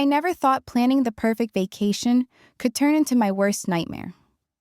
I never thought planning the perfect vacation could turn into my worst nightmare.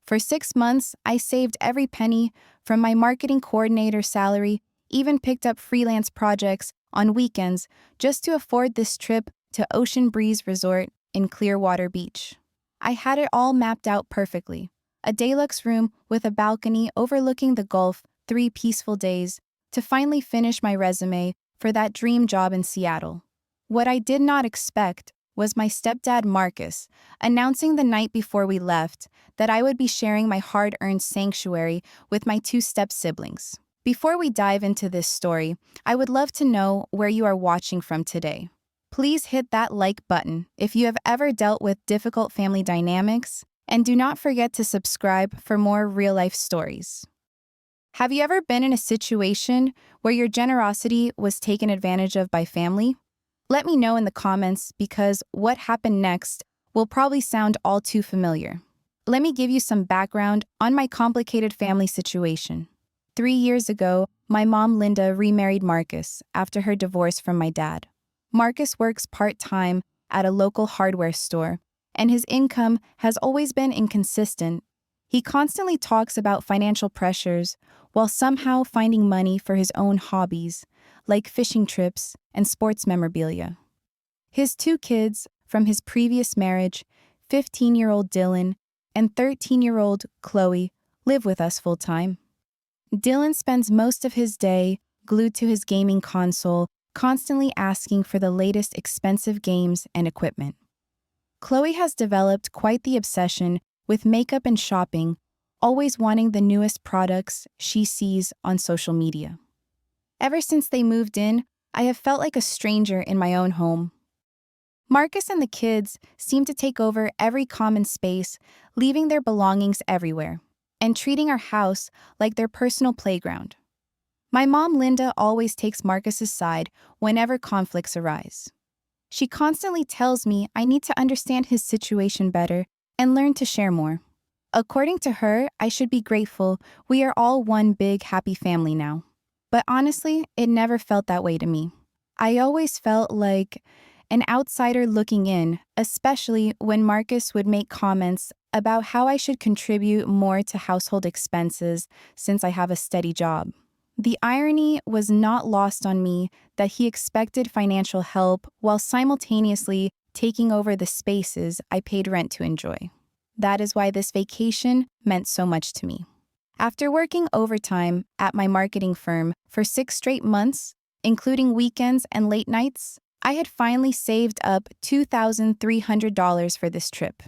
For 6 months, I saved every penny from my marketing coordinator salary, even picked up freelance projects on weekends just to afford this trip to Ocean Breeze Resort in Clearwater Beach. I had it all mapped out perfectly. A deluxe room with a balcony overlooking the Gulf, 3 peaceful days, to finally finish my resume for that dream job in Seattle. What I did not expect was my stepdad Marcus announcing the night before we left that I would be sharing my hard-earned sanctuary with my 2 step-siblings. Before we dive into this story, I would love to know where you are watching from today. Please hit that like button if you have ever dealt with difficult family dynamics, and do not forget to subscribe for more real-life stories. Have you ever been in a situation where your generosity was taken advantage of by family? Let me know in the comments because what happened next will probably sound all too familiar. Let me give you some background on my complicated family situation. 3 years ago, my mom Linda remarried Marcus after her divorce from my dad. Marcus works part-time at a local hardware store, and his income has always been inconsistent. He constantly talks about financial pressures while somehow finding money for his own hobbies, like fishing trips and sports memorabilia. His 2 kids from his previous marriage, 15-year-old Dylan and 13-year-old Chloe, live with us full-time. Dylan spends most of his day glued to his gaming console, constantly asking for the latest expensive games and equipment. Chloe has developed quite the obsession with makeup and shopping, always wanting the newest products she sees on social media. Ever since they moved in, I have felt like a stranger in my own home. Marcus and the kids seem to take over every common space, leaving their belongings everywhere, and treating our house like their personal playground. My mom Linda always takes Marcus's side whenever conflicts arise. She constantly tells me I need to understand his situation better and learn to share more. According to her, I should be grateful we are all one big happy family now. But honestly, it never felt that way to me. I always felt like an outsider looking in, especially when Marcus would make comments about how I should contribute more to household expenses since I have a steady job. The irony was not lost on me that he expected financial help while simultaneously taking over the spaces I paid rent to enjoy. That is why this vacation meant so much to me. After working overtime at my marketing firm for 6 straight months, including weekends and late nights, I had finally saved up $2,300 for this trip.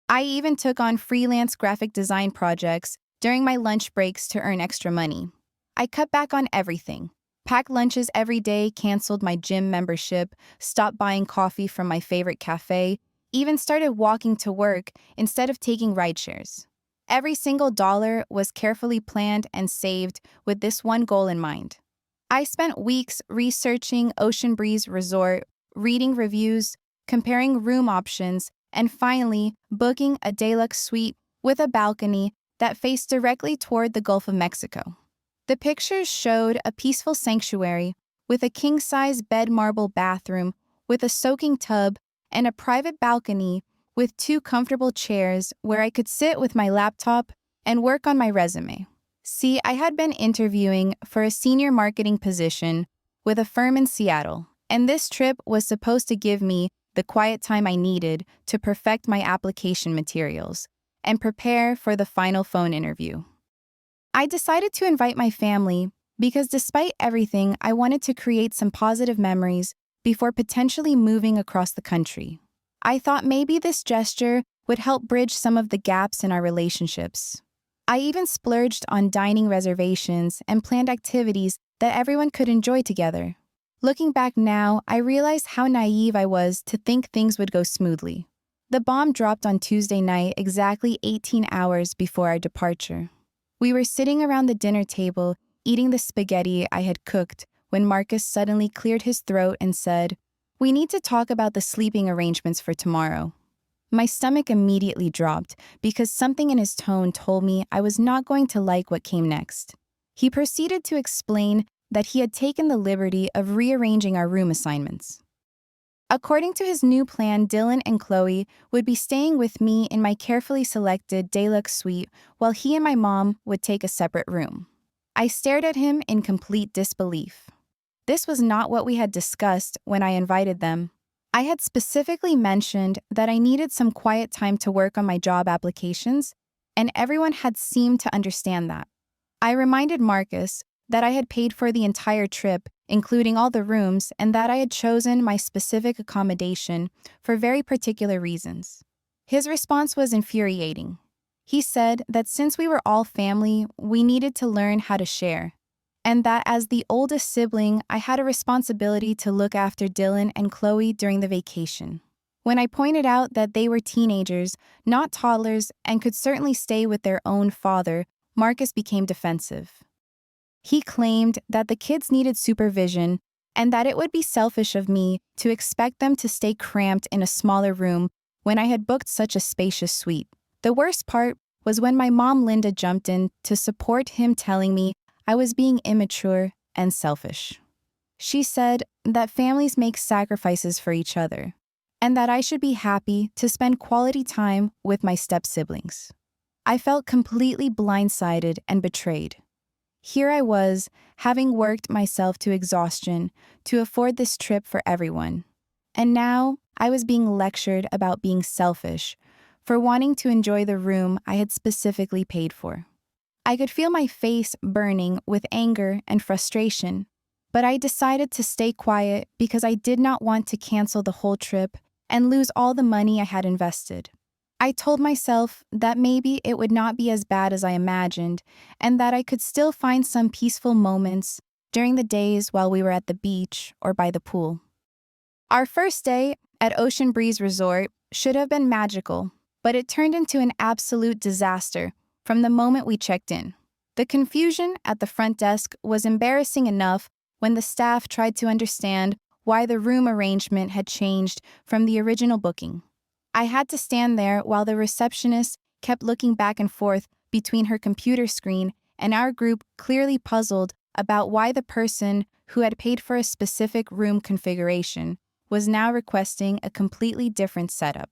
I even took on freelance graphic design projects during my lunch breaks to earn extra money. I cut back on everything. Packed lunches every day, canceled my gym membership, stopped buying coffee from my favorite cafe, even started walking to work instead of taking rideshares. Every single dollar was carefully planned and saved with this one goal in mind. I spent weeks researching Ocean Breeze Resort, reading reviews, comparing room options, and finally booking a deluxe suite with a balcony that faced directly toward the Gulf of Mexico. The pictures showed a peaceful sanctuary with a king-size bed marble bathroom with a soaking tub and a private balcony with 2 comfortable chairs where I could sit with my laptop and work on my resume. See, I had been interviewing for a senior marketing position with a firm in Seattle, and this trip was supposed to give me the quiet time I needed to perfect my application materials and prepare for the final phone interview. I decided to invite my family because despite everything, I wanted to create some positive memories before potentially moving across the country. I thought maybe this gesture would help bridge some of the gaps in our relationships. I even splurged on dining reservations and planned activities that everyone could enjoy together. Looking back now, I realized how naive I was to think things would go smoothly. The bomb dropped on Tuesday night exactly 18 hours before our departure. We were sitting around the dinner table, eating the spaghetti I had cooked, when Marcus suddenly cleared his throat and said, "We need to talk about the sleeping arrangements for tomorrow." My stomach immediately dropped because something in his tone told me I was not going to like what came next. He proceeded to explain that he had taken the liberty of rearranging our room assignments. According to his new plan, Dylan and Chloe would be staying with me in my carefully selected deluxe suite while he and my mom would take a separate room. I stared at him in complete disbelief. This was not what we had discussed when I invited them. I had specifically mentioned that I needed some quiet time to work on my job applications, and everyone had seemed to understand that. I reminded Marcus that I had paid for the entire trip, including all the rooms, and that I had chosen my specific accommodation for very particular reasons. His response was infuriating. He said that since we were all family, we needed to learn how to share, and that as the oldest sibling, I had a responsibility to look after Dylan and Chloe during the vacation. When I pointed out that they were teenagers, not toddlers, and could certainly stay with their own father, Marcus became defensive. He claimed that the kids needed supervision and that it would be selfish of me to expect them to stay cramped in a smaller room when I had booked such a spacious suite. The worst part was when my mom Linda jumped in to support him, telling me I was being immature and selfish. She said that families make sacrifices for each other and that I should be happy to spend quality time with my step-siblings. I felt completely blindsided and betrayed. Here I was, having worked myself to exhaustion to afford this trip for everyone. And now I was being lectured about being selfish for wanting to enjoy the room I had specifically paid for. I could feel my face burning with anger and frustration, but I decided to stay quiet because I did not want to cancel the whole trip and lose all the money I had invested. I told myself that maybe it would not be as bad as I imagined and that I could still find some peaceful moments during the days while we were at the beach or by the pool. Our first day at Ocean Breeze Resort should have been magical, but it turned into an absolute disaster from the moment we checked in. The confusion at the front desk was embarrassing enough when the staff tried to understand why the room arrangement had changed from the original booking. I had to stand there while the receptionist kept looking back and forth between her computer screen and our group, clearly puzzled about why the person who had paid for a specific room configuration was now requesting a completely different setup.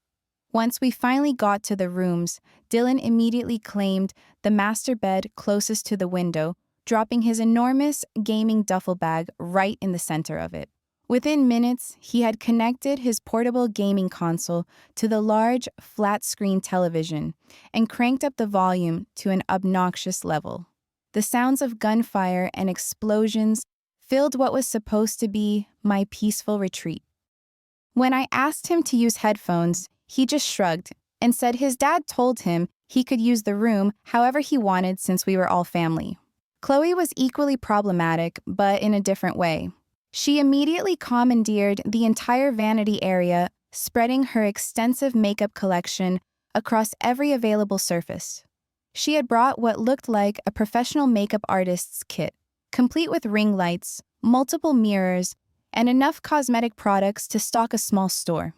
Once we finally got to the rooms, Dylan immediately claimed the master bed closest to the window, dropping his enormous gaming duffel bag right in the center of it. Within minutes, he had connected his portable gaming console to the large, flat-screen television and cranked up the volume to an obnoxious level. The sounds of gunfire and explosions filled what was supposed to be my peaceful retreat. When I asked him to use headphones, he just shrugged and said his dad told him he could use the room however he wanted since we were all family. Chloe was equally problematic, but in a different way. She immediately commandeered the entire vanity area, spreading her extensive makeup collection across every available surface. She had brought what looked like a professional makeup artist's kit, complete with ring lights, multiple mirrors, and enough cosmetic products to stock a small store.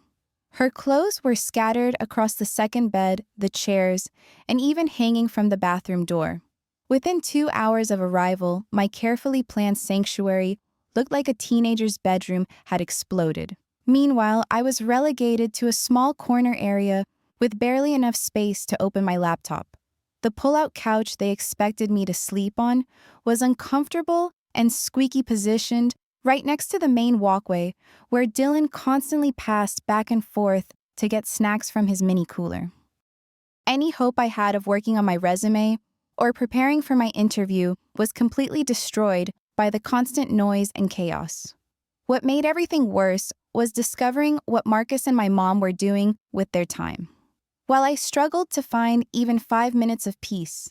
Her clothes were scattered across the second bed, the chairs, and even hanging from the bathroom door. Within 2 hours of arrival, my carefully planned sanctuary looked like a teenager's bedroom had exploded. Meanwhile, I was relegated to a small corner area with barely enough space to open my laptop. The pull-out couch they expected me to sleep on was uncomfortable and squeaky positioned right next to the main walkway where Dylan constantly passed back and forth to get snacks from his mini cooler. Any hope I had of working on my resume or preparing for my interview was completely destroyed by the constant noise and chaos. What made everything worse was discovering what Marcus and my mom were doing with their time. While I struggled to find even 5 minutes of peace,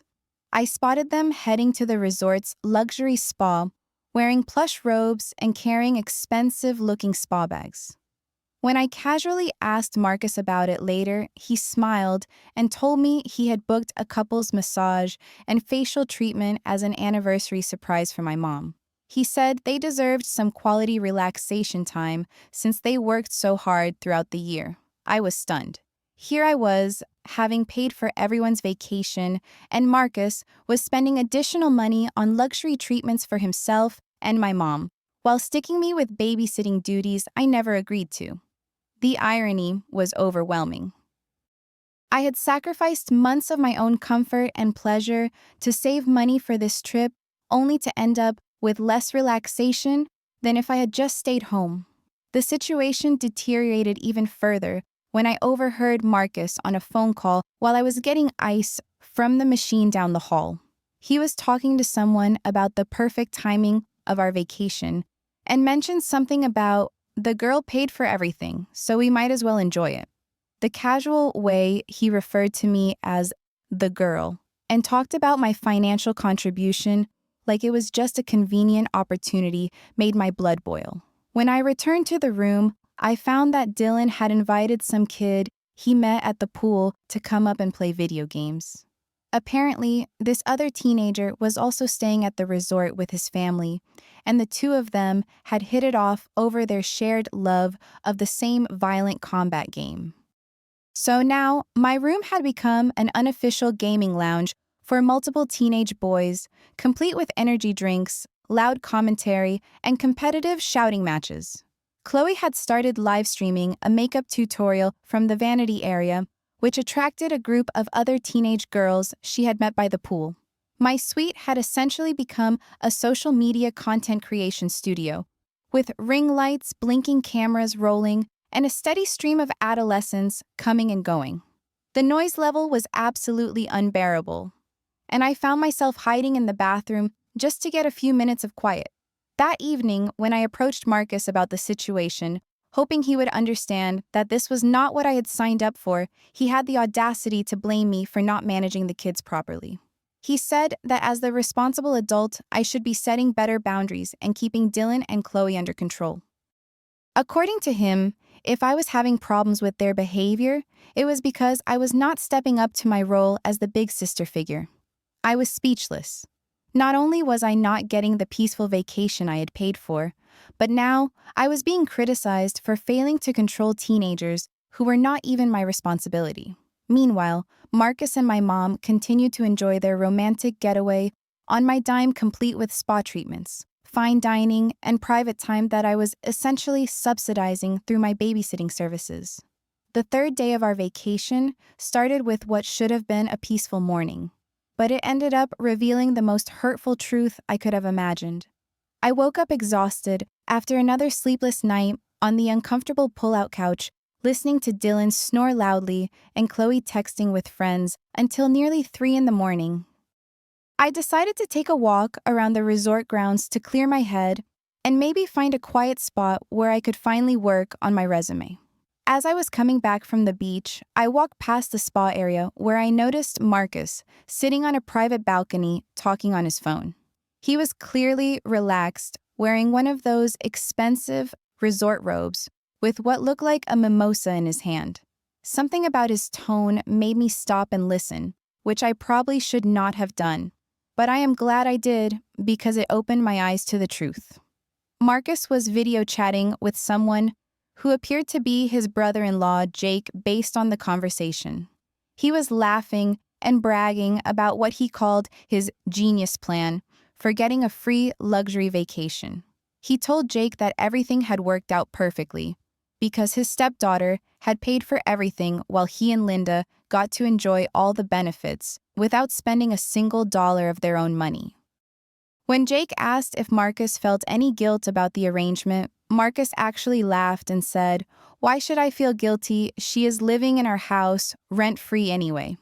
I spotted them heading to the resort's luxury spa, wearing plush robes and carrying expensive-looking spa bags. When I casually asked Marcus about it later, he smiled and told me he had booked a couple's massage and facial treatment as an anniversary surprise for my mom. He said they deserved some quality relaxation time since they worked so hard throughout the year. I was stunned. Here I was, having paid for everyone's vacation, and Marcus was spending additional money on luxury treatments for himself and my mom, while sticking me with babysitting duties I never agreed to. The irony was overwhelming. I had sacrificed months of my own comfort and pleasure to save money for this trip, only to end up with less relaxation than if I had just stayed home. The situation deteriorated even further when I overheard Marcus on a phone call while I was getting ice from the machine down the hall. He was talking to someone about the perfect timing of our vacation and mentioned something about the girl paid for everything, so we might as well enjoy it. The casual way he referred to me as the girl and talked about my financial contribution like it was just a convenient opportunity made my blood boil. When I returned to the room, I found that Dylan had invited some kid he met at the pool to come up and play video games. Apparently, this other teenager was also staying at the resort with his family, and the two of them had hit it off over their shared love of the same violent combat game. So now, my room had become an unofficial gaming lounge for multiple teenage boys, complete with energy drinks, loud commentary, and competitive shouting matches. Chloe had started live streaming a makeup tutorial from the vanity area, which attracted a group of other teenage girls she had met by the pool. My suite had essentially become a social media content creation studio, with ring lights, blinking cameras rolling, and a steady stream of adolescents coming and going. The noise level was absolutely unbearable, and I found myself hiding in the bathroom just to get a few minutes of quiet. That evening, when I approached Marcus about the situation, hoping he would understand that this was not what I had signed up for, he had the audacity to blame me for not managing the kids properly. He said that as the responsible adult, I should be setting better boundaries and keeping Dylan and Chloe under control. According to him, if I was having problems with their behavior, it was because I was not stepping up to my role as the big sister figure. I was speechless. Not only was I not getting the peaceful vacation I had paid for, but now I was being criticized for failing to control teenagers who were not even my responsibility. Meanwhile, Marcus and my mom continued to enjoy their romantic getaway on my dime, complete with spa treatments, fine dining, and private time that I was essentially subsidizing through my babysitting services. The third day of our vacation started with what should have been a peaceful morning, but it ended up revealing the most hurtful truth I could have imagined. I woke up exhausted after another sleepless night on the uncomfortable pull-out couch, listening to Dylan snore loudly and Chloe texting with friends until nearly 3 a.m. I decided to take a walk around the resort grounds to clear my head and maybe find a quiet spot where I could finally work on my resume. As I was coming back from the beach, I walked past the spa area where I noticed Marcus sitting on a private balcony talking on his phone. He was clearly relaxed, wearing one of those expensive resort robes with what looked like a mimosa in his hand. Something about his tone made me stop and listen, which I probably should not have done, but I am glad I did because it opened my eyes to the truth. Marcus was video chatting with someone who appeared to be his brother-in-law, Jake, based on the conversation. He was laughing and bragging about what he called his genius plan for getting a free luxury vacation. He told Jake that everything had worked out perfectly because his stepdaughter had paid for everything while he and Linda got to enjoy all the benefits without spending a single dollar of their own money. When Jake asked if Marcus felt any guilt about the arrangement, Marcus actually laughed and said, "Why should I feel guilty? She is living in our house, rent-free anyway."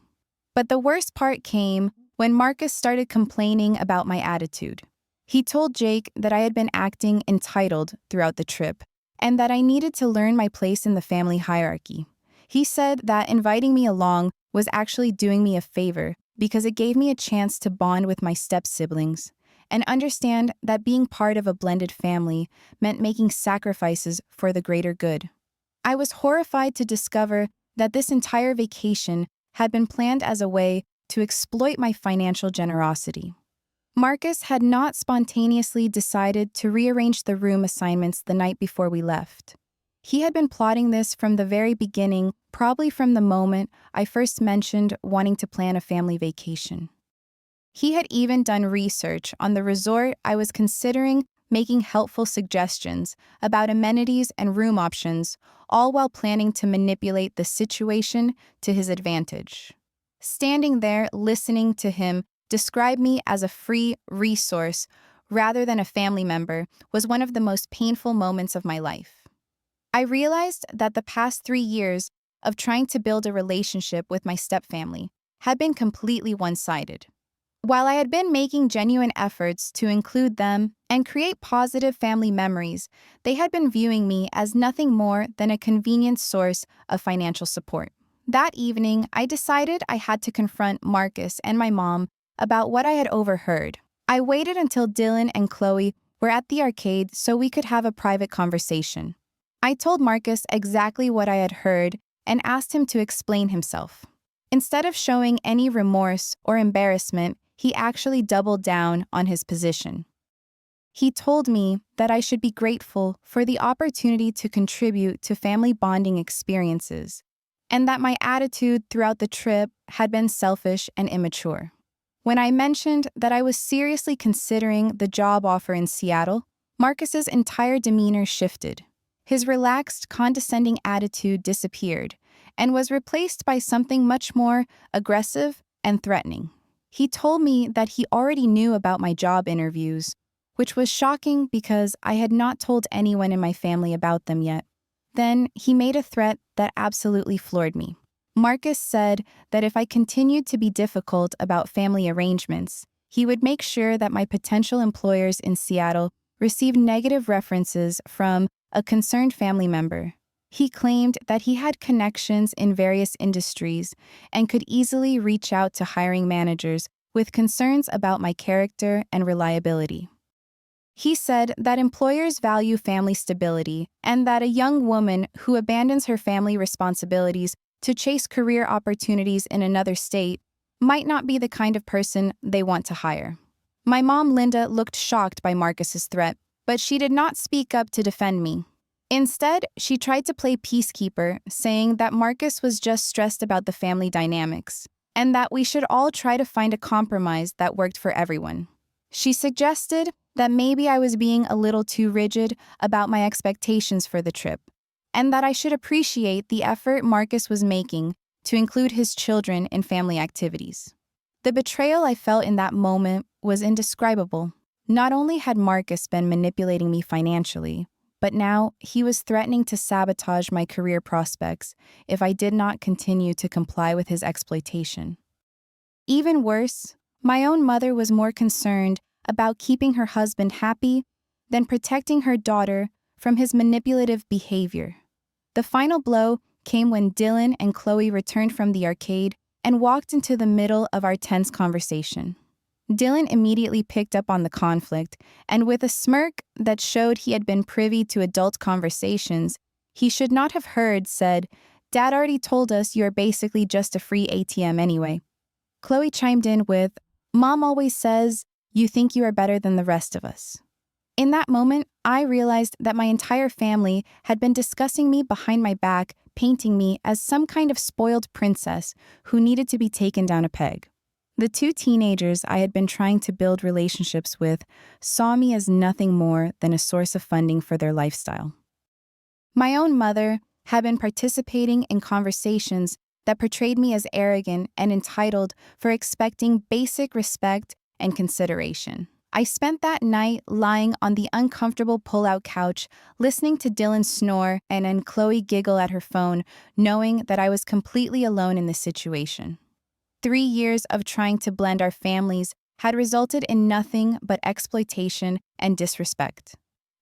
But the worst part came when Marcus started complaining about my attitude. He told Jake that I had been acting entitled throughout the trip and that I needed to learn my place in the family hierarchy. He said that inviting me along was actually doing me a favor because it gave me a chance to bond with my step-siblings and understand that being part of a blended family meant making sacrifices for the greater good. I was horrified to discover that this entire vacation had been planned as a way to exploit my financial generosity. Marcus had not spontaneously decided to rearrange the room assignments the night before we left. He had been plotting this from the very beginning, probably from the moment I first mentioned wanting to plan a family vacation. He had even done research on the resort I was considering making helpful suggestions about amenities and room options, all while planning to manipulate the situation to his advantage. Standing there listening to him describe me as a free resource rather than a family member was one of the most painful moments of my life. I realized that the past 3 years of trying to build a relationship with my stepfamily had been completely one-sided. While I had been making genuine efforts to include them and create positive family memories, they had been viewing me as nothing more than a convenient source of financial support. That evening, I decided I had to confront Marcus and my mom about what I had overheard. I waited until Dylan and Chloe were at the arcade so we could have a private conversation. I told Marcus exactly what I had heard and asked him to explain himself. Instead of showing any remorse or embarrassment, he actually doubled down on his position. He told me that I should be grateful for the opportunity to contribute to family bonding experiences, and that my attitude throughout the trip had been selfish and immature. When I mentioned that I was seriously considering the job offer in Seattle, Marcus's entire demeanor shifted. His relaxed, condescending attitude disappeared and was replaced by something much more aggressive and threatening. He told me that he already knew about my job interviews, which was shocking because I had not told anyone in my family about them yet. Then he made a threat that absolutely floored me. Marcus said that if I continued to be difficult about family arrangements, he would make sure that my potential employers in Seattle received negative references from a concerned family member. He claimed that he had connections in various industries and could easily reach out to hiring managers with concerns about my character and reliability. He said that employers value family stability and that a young woman who abandons her family responsibilities to chase career opportunities in another state might not be the kind of person they want to hire. My mom, Linda, looked shocked by Marcus's threat, but she did not speak up to defend me. Instead, she tried to play peacekeeper, saying that Marcus was just stressed about the family dynamics, and that we should all try to find a compromise that worked for everyone. She suggested that maybe I was being a little too rigid about my expectations for the trip, and that I should appreciate the effort Marcus was making to include his children in family activities. The betrayal I felt in that moment was indescribable. Not only had Marcus been manipulating me financially, but now he was threatening to sabotage my career prospects if I did not continue to comply with his exploitation. Even worse, my own mother was more concerned about keeping her husband happy than protecting her daughter from his manipulative behavior. The final blow came when Dylan and Chloe returned from the arcade and walked into the middle of our tense conversation. Dylan immediately picked up on the conflict, and with a smirk that showed he had been privy to adult conversations he should not have heard, said, "Dad already told us you are basically just a free ATM anyway." Chloe chimed in with, "Mom always says you think you are better than the rest of us." In that moment, I realized that my entire family had been discussing me behind my back, painting me as some kind of spoiled princess who needed to be taken down a peg. The two teenagers I had been trying to build relationships with saw me as nothing more than a source of funding for their lifestyle. My own mother had been participating in conversations that portrayed me as arrogant and entitled for expecting basic respect and consideration. I spent that night lying on the uncomfortable pull-out couch, listening to Dylan snore and then Chloe giggle at her phone, knowing that I was completely alone in this situation. 3 years of trying to blend our families had resulted in nothing but exploitation and disrespect.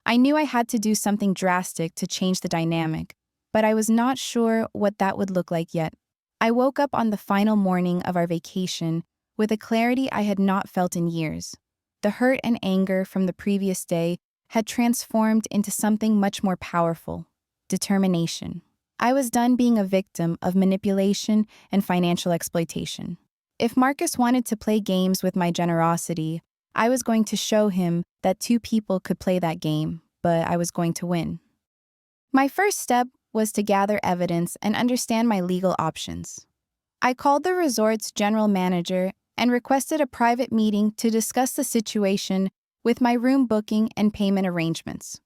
I knew I had to do something drastic to change the dynamic, but I was not sure what that would look like yet. I woke up on the final morning of our vacation with a clarity I had not felt in years. The hurt and anger from the previous day had transformed into something much more powerful: determination. I was done being a victim of manipulation and financial exploitation. If Marcus wanted to play games with my generosity, I was going to show him that two people could play that game, but I was going to win. My first step was to gather evidence and understand my legal options. I called the resort's general manager and requested a private meeting to discuss the situation with my room booking and payment arrangements.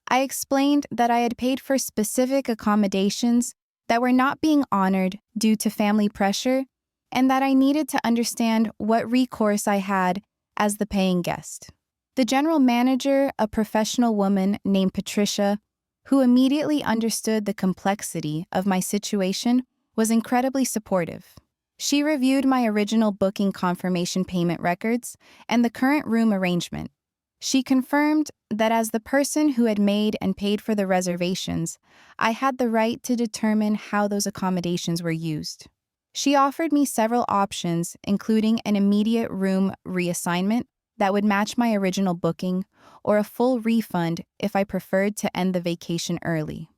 I explained that I had paid for specific accommodations that were not being honored due to family pressure, and that I needed to understand what recourse I had as the paying guest. The general manager, a professional woman named Patricia, who immediately understood the complexity of my situation, was incredibly supportive. She reviewed my original booking confirmation payment records and the current room arrangement. She confirmed that as the person who had made and paid for the reservations, I had the right to determine how those accommodations were used. She offered me several options, including an immediate room reassignment that would match my original booking, or a full refund if I preferred to end the vacation early.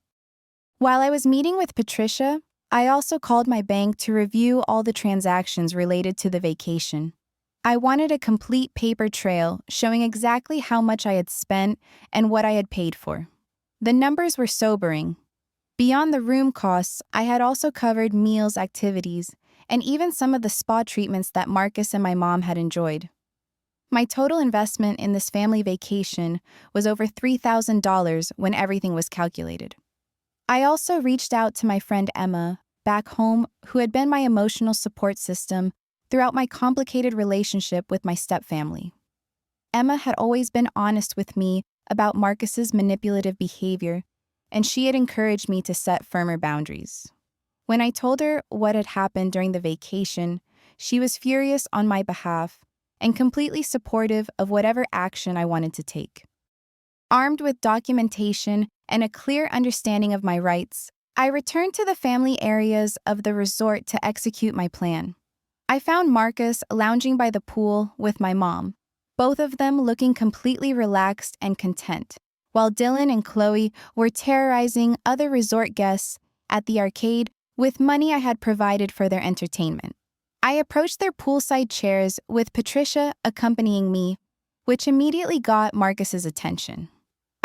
While I was meeting with Patricia, I also called my bank to review all the transactions related to the vacation. I wanted a complete paper trail showing exactly how much I had spent and what I had paid for. The numbers were sobering. Beyond the room costs, I had also covered meals, activities, and even some of the spa treatments that Marcus and my mom had enjoyed. My total investment in this family vacation was over $3,000 when everything was calculated. I also reached out to my friend Emma, back home, who had been my emotional support system throughout my complicated relationship with my stepfamily. Emma had always been honest with me about Marcus's manipulative behavior, and she had encouraged me to set firmer boundaries. When I told her what had happened during the vacation, she was furious on my behalf and completely supportive of whatever action I wanted to take. Armed with documentation and a clear understanding of my rights, I returned to the family areas of the resort to execute my plan. I found Marcus lounging by the pool with my mom, both of them looking completely relaxed and content, while Dylan and Chloe were terrorizing other resort guests at the arcade with money I had provided for their entertainment. I approached their poolside chairs with Patricia accompanying me, which immediately got Marcus's attention.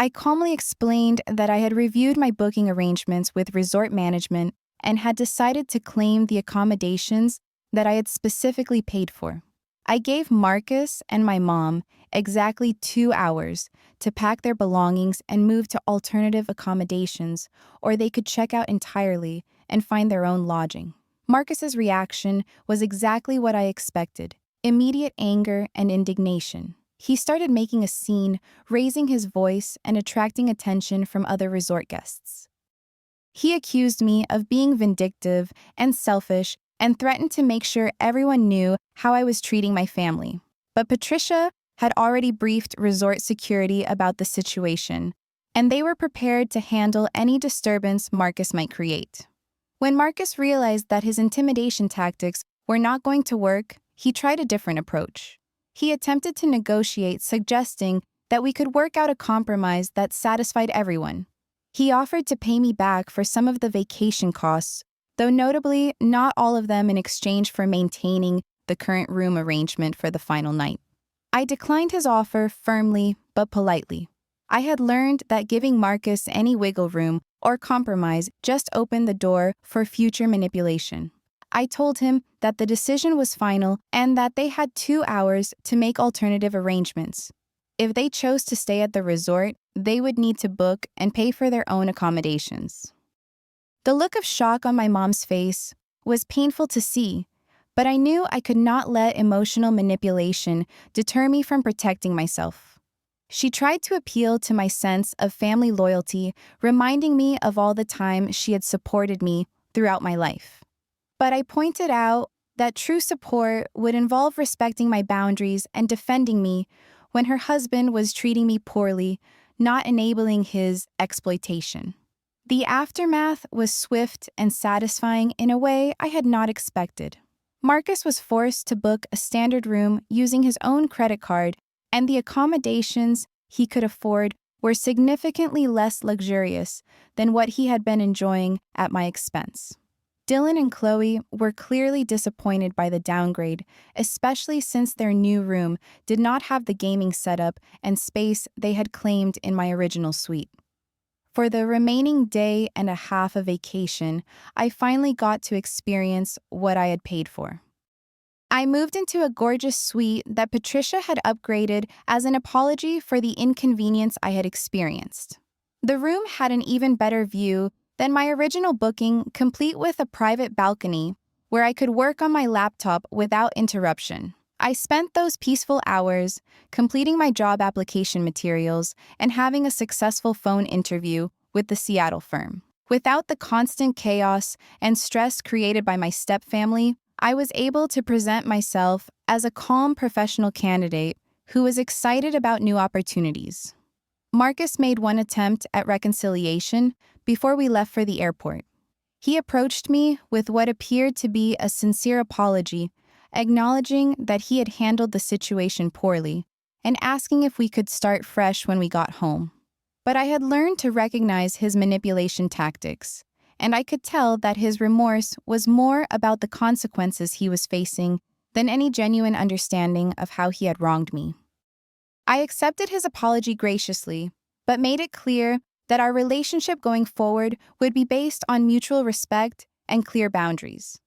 I calmly explained that I had reviewed my booking arrangements with resort management and had decided to claim the accommodations that I had specifically paid for. I gave Marcus and my mom exactly 2 hours to pack their belongings and move to alternative accommodations, or they could check out entirely and find their own lodging. Marcus's reaction was exactly what I expected: immediate anger and indignation. He started making a scene, raising his voice and attracting attention from other resort guests. He accused me of being vindictive and selfish and threatened to make sure everyone knew how I was treating my family. But Patricia had already briefed resort security about the situation, and they were prepared to handle any disturbance Marcus might create. When Marcus realized that his intimidation tactics were not going to work, he tried a different approach. He attempted to negotiate, suggesting that we could work out a compromise that satisfied everyone. He offered to pay me back for some of the vacation costs, though notably not all of them, in exchange for maintaining the current room arrangement for the final night. I declined his offer firmly but politely. I had learned that giving Marcus any wiggle room or compromise just opened the door for future manipulation. I told him that the decision was final and that they had 2 hours to make alternative arrangements. If they chose to stay at the resort, they would need to book and pay for their own accommodations. The look of shock on my mom's face was painful to see, but I knew I could not let emotional manipulation deter me from protecting myself. She tried to appeal to my sense of family loyalty, reminding me of all the time she had supported me throughout my life. But I pointed out that true support would involve respecting my boundaries and defending me when her husband was treating me poorly, not enabling his exploitation. The aftermath was swift and satisfying in a way I had not expected. Marcus was forced to book a standard room using his own credit card, and the accommodations he could afford were significantly less luxurious than what he had been enjoying at my expense. Dylan and Chloe were clearly disappointed by the downgrade, especially since their new room did not have the gaming setup and space they had claimed in my original suite. For the remaining day and a half of vacation, I finally got to experience what I had paid for. I moved into a gorgeous suite that Patricia had upgraded as an apology for the inconvenience I had experienced. The room had an even better view than my original booking, complete with a private balcony where I could work on my laptop without interruption. I spent those peaceful hours completing my job application materials and having a successful phone interview with the Seattle firm. Without the constant chaos and stress created by my stepfamily, I was able to present myself as a calm professional candidate who was excited about new opportunities. Marcus made one attempt at reconciliation before we left for the airport. He approached me with what appeared to be a sincere apology, acknowledging that he had handled the situation poorly and asking if we could start fresh when we got home. But I had learned to recognize his manipulation tactics, and I could tell that his remorse was more about the consequences he was facing than any genuine understanding of how he had wronged me. I accepted his apology graciously, but made it clear that our relationship going forward would be based on mutual respect and clear boundaries.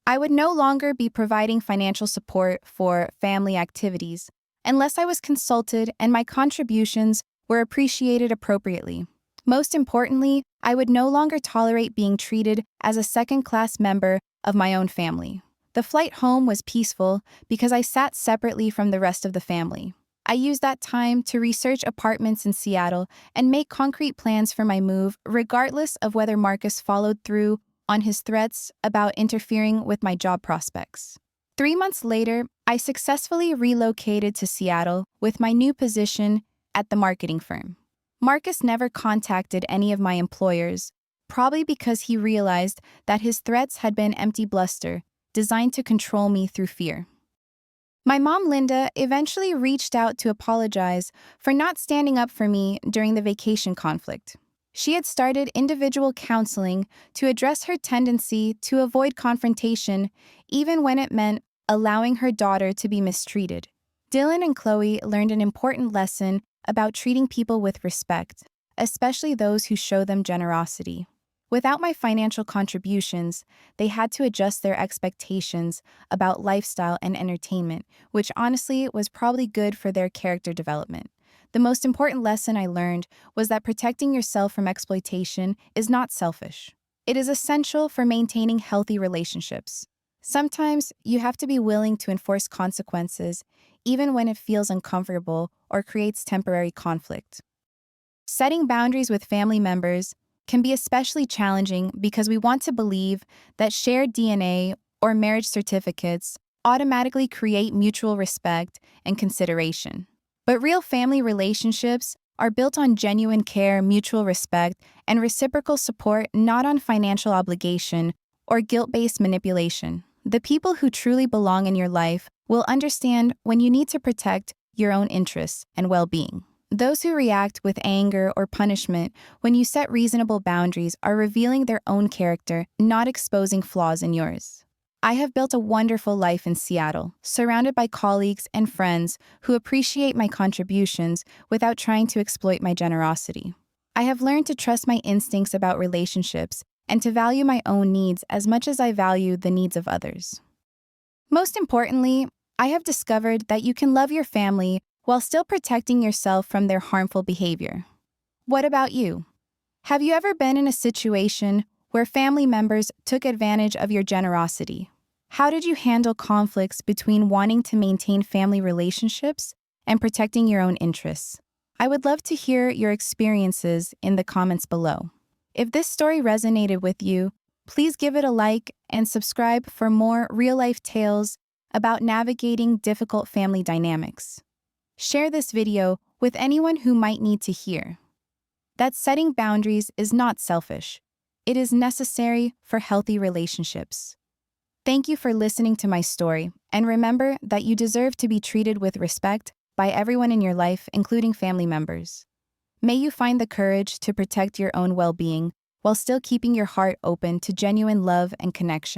I would no longer be providing financial support for family activities unless I was consulted and my contributions were appreciated appropriately. Most importantly, I would no longer tolerate being treated as a second-class member of my own family. The flight home was peaceful because I sat separately from the rest of the family. I used that time to research apartments in Seattle and make concrete plans for my move, regardless of whether Marcus followed through on his threats about interfering with my job prospects. 3 months later, I successfully relocated to Seattle with my new position at the marketing firm. Marcus never contacted any of my employers, probably because he realized that his threats had been empty bluster, designed to control me through fear. My mom, Linda, eventually reached out to apologize for not standing up for me during the vacation conflict. She had started individual counseling to address her tendency to avoid confrontation, even when it meant allowing her daughter to be mistreated. Dylan and Chloe learned an important lesson about treating people with respect, especially those who show them generosity. Without my financial contributions, they had to adjust their expectations about lifestyle and entertainment, which honestly was probably good for their character development. The most important lesson I learned was that protecting yourself from exploitation is not selfish. It is essential for maintaining healthy relationships. Sometimes you have to be willing to enforce consequences, even when it feels uncomfortable or creates temporary conflict. Setting boundaries with family members can be especially challenging because we want to believe that shared DNA or marriage certificates automatically create mutual respect and consideration. But real family relationships are built on genuine care, mutual respect, and reciprocal support, not on financial obligation or guilt-based manipulation. The people who truly belong in your life will understand when you need to protect your own interests and well-being. Those who react with anger or punishment when you set reasonable boundaries are revealing their own character, not exposing flaws in yours. I have built a wonderful life in Seattle, surrounded by colleagues and friends who appreciate my contributions without trying to exploit my generosity. I have learned to trust my instincts about relationships and to value my own needs as much as I value the needs of others. Most importantly, I have discovered that you can love your family while still protecting yourself from their harmful behavior. What about you? Have you ever been in a situation where family members took advantage of your generosity? How did you handle conflicts between wanting to maintain family relationships and protecting your own interests? I would love to hear your experiences in the comments below. If this story resonated with you, please give it a like and subscribe for more real-life tales about navigating difficult family dynamics. Share this video with anyone who might need to hear that setting boundaries is not selfish. It is necessary for healthy relationships. Thank you for listening to my story, and remember that you deserve to be treated with respect by everyone in your life, including family members. May you find the courage to protect your own well-being while still keeping your heart open to genuine love and connection.